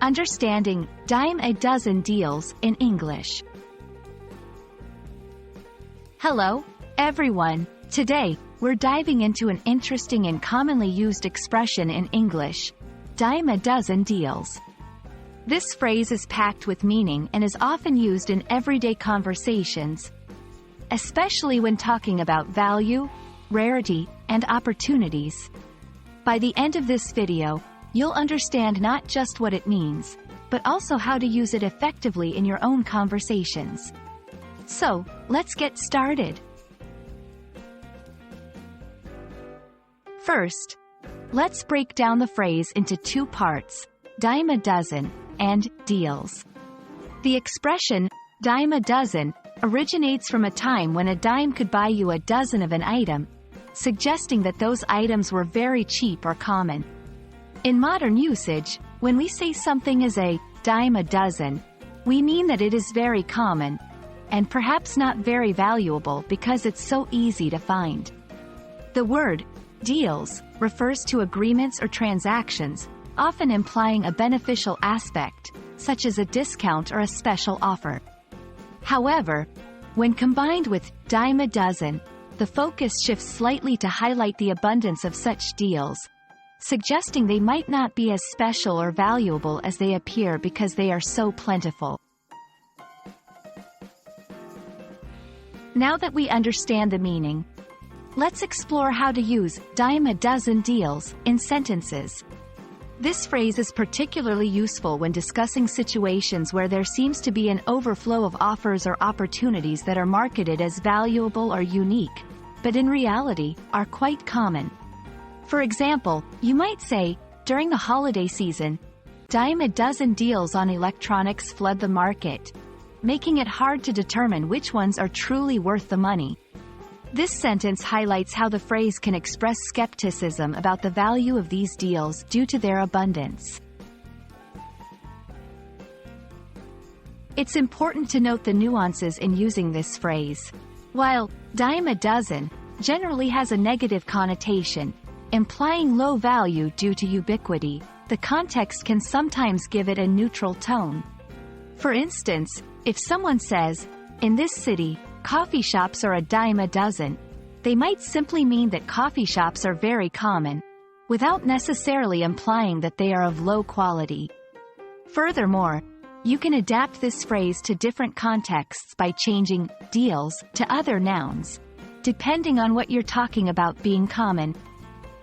Understanding dime a dozen deals in English. Hello, everyone. Today, we're diving into an interesting and commonly used expression in English, dime a dozen deals. This phrase is packed with meaning and is often used in everyday conversations, especially when talking about value, rarity, and opportunities. By the end of this video, you'll understand not just what it means, but also how to use it effectively in your own conversations. So, let's get started. First, let's break down the phrase into two parts, dime a dozen and deals. The expression, dime a dozen, originates from a time when a dime could buy you a dozen of an item, suggesting that those items were very cheap or common. In modern usage, when we say something is a dime a dozen, we mean that it is very common, and perhaps not very valuable because it's so easy to find. The word deals refers to agreements or transactions, often implying a beneficial aspect, such as a discount or a special offer. However, when combined with dime a dozen, the focus shifts slightly to highlight the abundance of such deals, suggesting they might not be as special or valuable as they appear because they are so plentiful. Now that we understand the meaning, let's explore how to use dime a dozen deals in sentences. This phrase is particularly useful when discussing situations where there seems to be an overflow of offers or opportunities that are marketed as valuable or unique, but in reality, are quite common. For example, you might say, during the holiday season, dime a dozen deals on electronics flood the market, making it hard to determine which ones are truly worth the money. This sentence highlights how the phrase can express skepticism about the value of these deals due to their abundance. It's important to note the nuances in using this phrase. While dime a dozen generally has a negative connotation, implying low value due to ubiquity, the context can sometimes give it a neutral tone. For instance, if someone says, "In this city, coffee shops are a dime a dozen," they might simply mean that coffee shops are very common, without necessarily implying that they are of low quality. Furthermore, you can adapt this phrase to different contexts by changing deals to other nouns, depending on what you're talking about being common.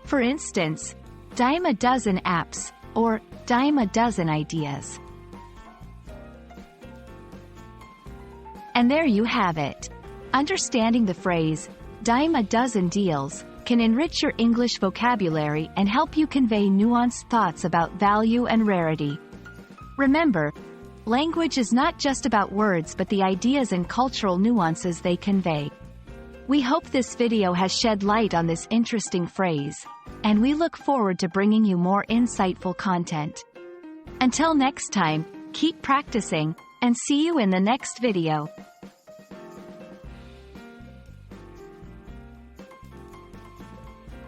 For instance, dime a dozen apps, or dime a dozen ideas. And there you have it. Understanding the phrase, dime a dozen deals, can enrich your English vocabulary and help you convey nuanced thoughts about value and rarity. Remember, language is not just about words but the ideas and cultural nuances they convey. We hope this video has shed light on this interesting phrase, and we look forward to bringing you more insightful content. Until next time, keep practicing, and see you in the next video.